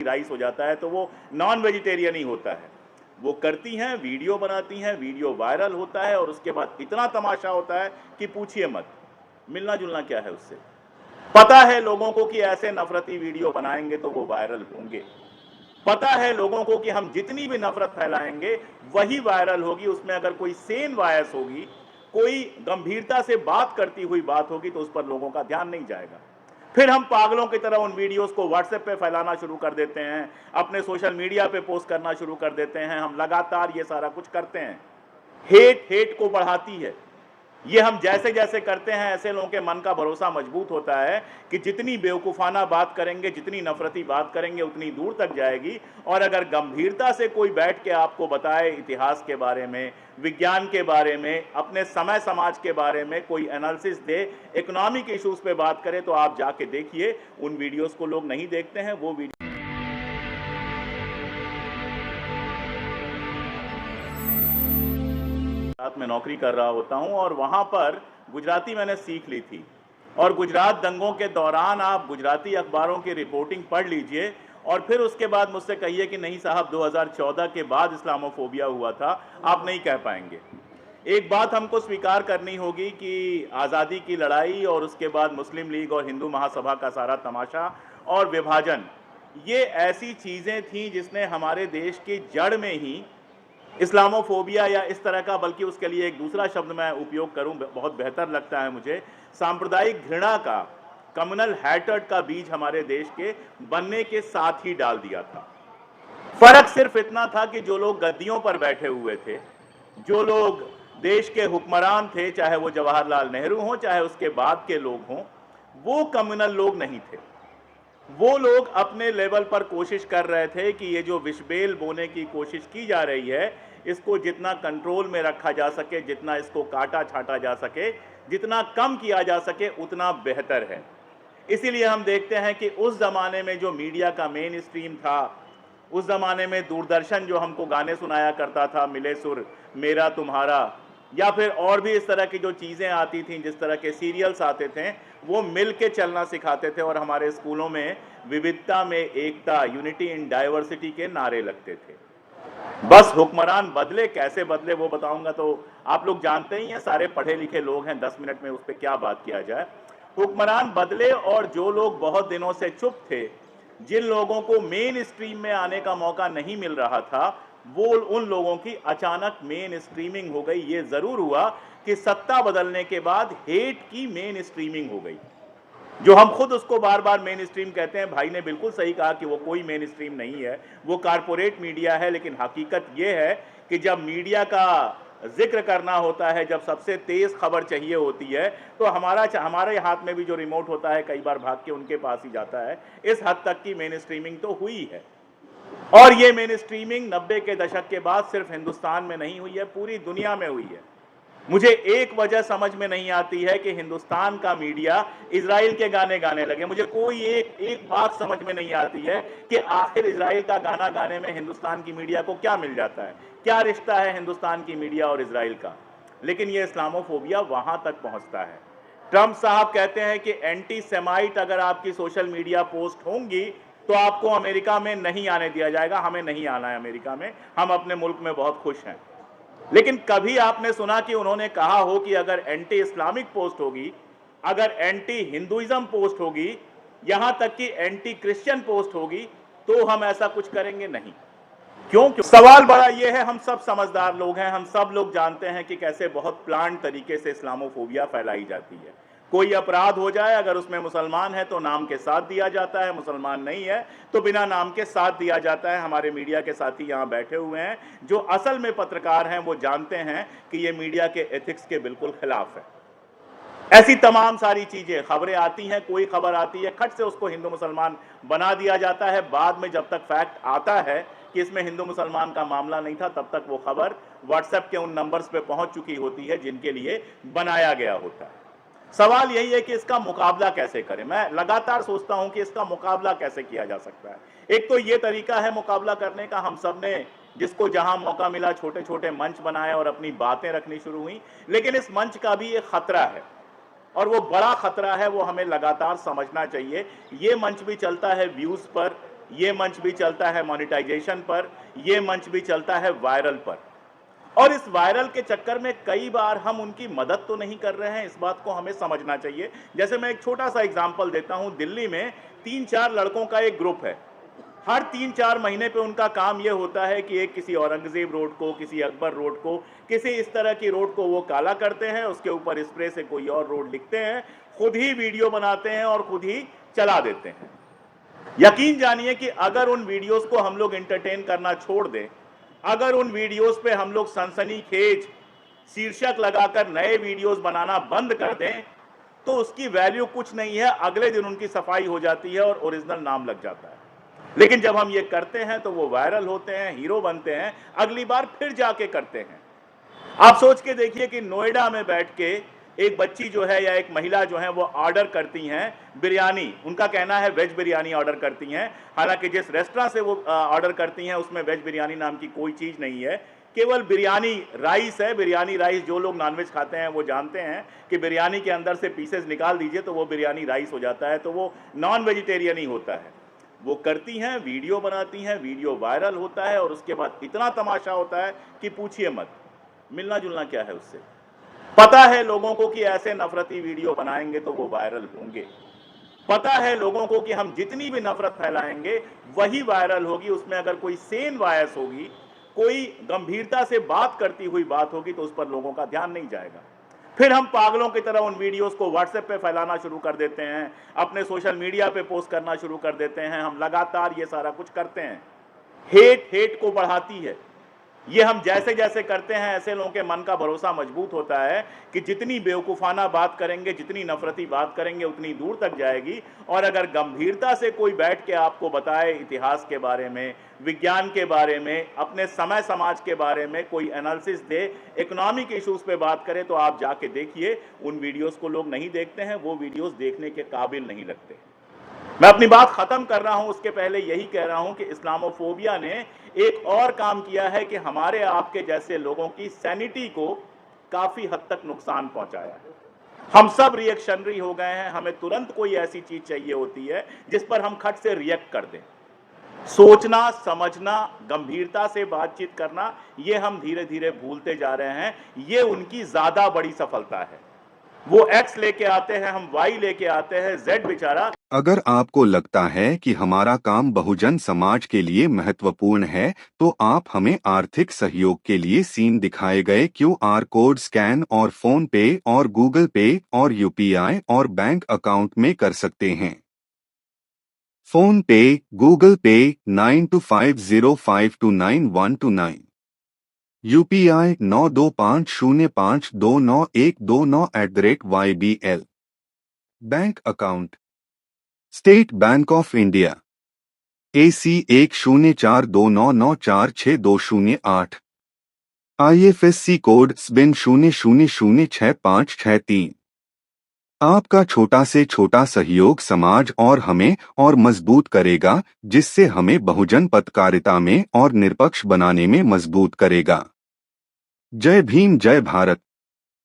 Rice हो जाता है तो वो नॉन वेजिटेरियन ही होता है। वो करती हैं, वीडियो बनाती हैं, वीडियो वायरल होता है और उसके बाद इतना तमाशा होता है कि पूछिए मत। मिलना जुलना क्या है उससे? पता है लोगों को कि ऐसे नफरती वीडियो बनाएंगे तो वो वायरल होंगे। पता है लोगों को कि हम जितनी भी नफरत फैलाएंगे वही वायरल होगी। उसमें अगर कोई सेन वायस होगी, कोई गंभीरता से बात करती हुई बात होगी तो उस पर लोगों का ध्यान नहीं जाएगा। फिर हम पागलों की तरह उन वीडियोस को व्हाट्सएप पे फैलाना शुरू कर देते हैं, अपने सोशल मीडिया पे पोस्ट करना शुरू कर देते हैं। हम लगातार ये सारा कुछ करते हैं। हेट को बढ़ाती है। ये हम जैसे जैसे करते हैं ऐसे लोगों के मन का भरोसा मजबूत होता है कि जितनी बेवकूफ़ाना बात करेंगे, जितनी नफरती बात करेंगे उतनी दूर तक जाएगी। और अगर गंभीरता से कोई बैठ के आपको बताए इतिहास के बारे में, विज्ञान के बारे में, अपने समय समाज के बारे में कोई एनालिसिस दे, इकोनॉमिक इश्यूज पे बात करे, तो आप जाके देखिए उन वीडियोस को लोग नहीं देखते हैं। वो वीडियो में नौकरी कर रहा होता हूं और वहां पर गुजराती मैंने सीख ली थी। और गुजरात दंगों के दौरान आप गुजराती अखबारों की रिपोर्टिंग पढ़ लीजिए और फिर उसके बाद मुझसे कहिए कि नहीं साहब 2014 के बाद इस्लामोफोबिया हुआ था, आप नहीं कह पाएंगे। एक बात हमको स्वीकार करनी होगी कि आज़ादी की लड़ाई और उसके बाद मुस्लिम लीग और हिंदू महासभा का सारा तमाशा और विभाजन, ये ऐसी चीज़ें थीं जिसने हमारे देश की जड़ में ही इस्लामोफोबिया या इस तरह का, बल्कि उसके लिए एक दूसरा शब्द मैं उपयोग करूं बहुत बेहतर लगता है मुझे, सांप्रदायिक घृणा का, कम्युनल हैटर्ड का बीज हमारे देश के बनने के साथ ही डाल दिया था। फर्क सिर्फ इतना था कि जो लोग गद्दियों पर बैठे हुए थे, जो लोग देश के हुक्मरान थे, चाहे वो जवाहरलाल नेहरू हों चाहे उसके बाद के लोग हों, वो कम्युनल लोग नहीं थे। वो लोग अपने लेवल पर कोशिश कर रहे थे कि ये जो विषबेल बोने की कोशिश की जा रही है, इसको जितना कंट्रोल में रखा जा सके, जितना इसको काटा छाटा जा सके, जितना कम किया जा सके, उतना बेहतर है। इसीलिए हम देखते हैं कि उस ज़माने में जो मीडिया का मेन स्ट्रीम था, उस ज़माने में दूरदर्शन जो हमको गाने सुनाया करता था, मिले सुर मेरा तुम्हारा, या फिर और भी इस तरह की जो चीज़ें आती थीं, जिस तरह के सीरियल्स आते थे, वो मिल के चलना सिखाते थे और हमारे स्कूलों में विविधता में एकता, यूनिटी इन डाइवर्सिटी के नारे लगते थे। बस हुक्मरान बदले, कैसे बदले वो बताऊंगा तो आप लोग जानते ही हैं, सारे पढ़े लिखे लोग हैं, 10 मिनट में उस पर क्या बात किया जाए। हुक्मरान बदले और जो लोग बहुत दिनों से चुप थे, जिन लोगों को मेन स्ट्रीम में आने का मौका नहीं मिल रहा था, वो उन लोगों की अचानक मेन स्ट्रीमिंग हो गई। ये जरूर हुआ कि सत्ता बदलने के बाद हेट की मेन स्ट्रीमिंग हो गई, जो हम खुद उसको बार बार मेन स्ट्रीम कहते हैं। भाई ने बिल्कुल सही कहा कि वो कोई मेन स्ट्रीम नहीं है, वो कारपोरेट मीडिया है। लेकिन हकीकत ये है कि जब मीडिया का जिक्र करना होता है, जब सबसे तेज खबर चाहिए होती है, तो हमारे हाथ में भी जो रिमोट होता है कई बार भाग के उनके पास ही जाता है। इस हद तक की मेन स्ट्रीमिंग तो हुई है। और ये मेन स्ट्रीमिंग 90 के दशक के बाद सिर्फ हिंदुस्तान में नहीं हुई है, पूरी दुनिया में हुई है। मुझे एक वजह समझ में नहीं आती है कि हिंदुस्तान का मीडिया इजराइल के गाने गाने लगे। मुझे कोई एक बात समझ में नहीं आती है कि आखिर इजराइल का गाना गाने में हिंदुस्तान की मीडिया को क्या मिल जाता है, क्या रिश्ता है हिंदुस्तान की मीडिया और इजराइल का। लेकिन ये इस्लामोफोबिया वहां तक पहुंचता है। ट्रंप साहब कहते हैं कि एंटी सेमाइट अगर आपकी सोशल मीडिया पोस्ट होंगी तो आपको अमेरिका में नहीं आने दिया जाएगा। हमें नहीं आना है अमेरिका में, हम अपने मुल्क में बहुत खुश हैं। लेकिन कभी आपने सुना कि उन्होंने कहा हो कि अगर एंटी इस्लामिक पोस्ट होगी, अगर एंटी हिंदुइज्म पोस्ट होगी, यहां तक कि एंटी क्रिश्चियन पोस्ट होगी, तो हम ऐसा कुछ करेंगे नहीं। क्यों? सवाल बड़ा ये है, हम सब समझदार लोग हैं, हम सब लोग जानते हैं कि कैसे बहुत प्लान तरीके से इस्लामोफोबिया फैलाई जाती है। कोई अपराध हो जाए, अगर उसमें मुसलमान है तो नाम के साथ दिया जाता है, मुसलमान नहीं है तो बिना नाम के साथ दिया जाता है। हमारे मीडिया के साथी यहाँ बैठे हुए हैं, जो असल में पत्रकार हैं, वो जानते हैं कि ये मीडिया के एथिक्स के बिल्कुल खिलाफ है। ऐसी तमाम सारी चीजें, खबरें आती हैं, कोई खबर आती है, खट से उसको हिंदू मुसलमान बना दिया जाता है। बाद में जब तक फैक्ट आता है कि इसमें हिंदू मुसलमान का मामला नहीं था, तब तक वो खबर व्हाट्सएप के उन नंबर्स पे पहुंच चुकी होती है जिनके लिए बनाया गया होता है। सवाल यही है कि इसका मुकाबला कैसे करें। मैं लगातार सोचता हूं कि इसका मुकाबला कैसे किया जा सकता है। एक तो ये तरीका है मुकाबला करने का, हम सब ने जिसको जहां मौका मिला छोटे छोटे मंच बनाए और अपनी बातें रखनी शुरू हुई। लेकिन इस मंच का भी एक खतरा है, और वो बड़ा खतरा है, वो हमें लगातार समझना चाहिए। ये मंच भी चलता है व्यूज पर, ये मंच भी चलता है मोनेटाइजेशन पर, ये मंच भी चलता है वायरल पर। और इस वायरल के चक्कर में कई बार हम उनकी मदद तो नहीं कर रहे हैं, इस बात को हमें समझना चाहिए। जैसे मैं एक छोटा सा एग्जांपल देता हूं, दिल्ली में 3-4 लड़कों का एक ग्रुप है। हर 3-4 महीने पे उनका काम यह होता है कि एक किसी औरंगजेब रोड को, किसी अकबर रोड को, किसी इस तरह की रोड को वो काला करते हैं, उसके ऊपर स्प्रे से कोई और रोड लिखते हैं, खुद ही वीडियो बनाते हैं और खुद ही चला देते हैं। यकीन जानिए कि अगर उन वीडियोस को हम लोग एंटरटेन करना छोड़ दें, अगर उन वीडियोस पे हम लोग सनसनीखेज शीर्षक लगाकर नए वीडियोस बनाना बंद कर दें, तो उसकी वैल्यू कुछ नहीं है। अगले दिन उनकी सफाई हो जाती है और ओरिजिनल नाम लग जाता है। लेकिन जब हम ये करते हैं तो वो वायरल होते हैं, हीरो बनते हैं, अगली बार फिर जाके करते हैं। आप सोच के देखिए कि नोएडा में बैठ के एक बच्ची जो है या एक महिला जो है वो ऑर्डर करती हैं बिरयानी, उनका कहना है वेज बिरयानी ऑर्डर करती हैं। हालांकि जिस रेस्टोरेंट से वो ऑर्डर करती हैं उसमें वेज बिरयानी नाम की कोई चीज़ नहीं है, केवल बिरयानी राइस है। बिरयानी राइस, जो लोग नॉनवेज खाते हैं वो जानते हैं कि बिरयानी के अंदर से पीसेस निकाल दीजिए तो वो बिरयानी राइस हो जाता है, तो वो नॉन वेजिटेरियन ही होता है। वो करती हैं, वीडियो बनाती हैं, वीडियो वायरल होता है और उसके बाद इतना तमाशा होता है कि पूछिए मत। मिलना जुलना क्या है उससे? पता है लोगों को कि ऐसे नफरती वीडियो बनाएंगे तो वो वायरल होंगे। पता है लोगों को कि हम जितनी भी नफरत फैलाएंगे वही वायरल होगी। उसमें अगर कोई सेन वॉयस होगी, कोई गंभीरता से बात करती हुई बात होगी, तो उस पर लोगों का ध्यान नहीं जाएगा। फिर हम पागलों की तरह उन वीडियोस को व्हाट्सएप पे फैलाना शुरू कर देते हैं, अपने सोशल मीडिया पे पोस्ट करना शुरू कर देते हैं। हम लगातार ये सारा कुछ करते हैं। हेट को बढ़ाती है। ये हम जैसे जैसे करते हैं ऐसे लोगों के मन का भरोसा मजबूत होता है कि जितनी बेवकूफ़ाना बात करेंगे, जितनी नफरती बात करेंगे, उतनी दूर तक जाएगी। और अगर गंभीरता से कोई बैठ के आपको बताए इतिहास के बारे में, विज्ञान के बारे में, अपने समय समाज के बारे में कोई एनालिसिस दे, इकोनॉमिक इश्यूज पे बात करे, तो आप जाके देखिए उन वीडियोस को लोग नहीं देखते हैं, वो वीडियोस देखने के काबिल नहीं लगते। मैं अपनी बात खत्म कर रहा हूं, उसके पहले यही कह रहा हूं कि इस्लामोफोबिया ने एक और काम किया है कि हमारे आपके जैसे लोगों की सैनिटी को काफी हद तक नुकसान पहुंचाया है। हम सब रिएक्शनरी हो गए हैं। हमें तुरंत कोई ऐसी चीज चाहिए होती है जिस पर हम खट से रिएक्ट कर दें। सोचना, समझना, गंभीरता से बातचीत करना, ये हम धीरे धीरे भूलते जा रहे हैं। ये उनकी ज्यादा बड़ी सफलता है। वो एक्स लेके आते हैं, हम वाई लेके आते हैं, जेड बेचारा। अगर आपको लगता है कि हमारा काम बहुजन समाज के लिए महत्वपूर्ण है, तो आप हमें आर्थिक सहयोग के लिए सीन दिखाए गए QR कोड स्कैन और फोन पे और गूगल पे और UPI और बैंक अकाउंट में कर सकते हैं। फोन पे, गूगल पे 9250529129, UPI 9250529129@YBL। Bank account state bank of India AC 104299462008, IFSC code SBIN 00066563। आपका छोटा से छोटा सहयोग समाज और हमें और मजबूत करेगा, जिससे हमें बहुजन पत्रकारिता में और निष्पक्ष बनाने में मजबूत करेगा। जय भीम, जय भारत।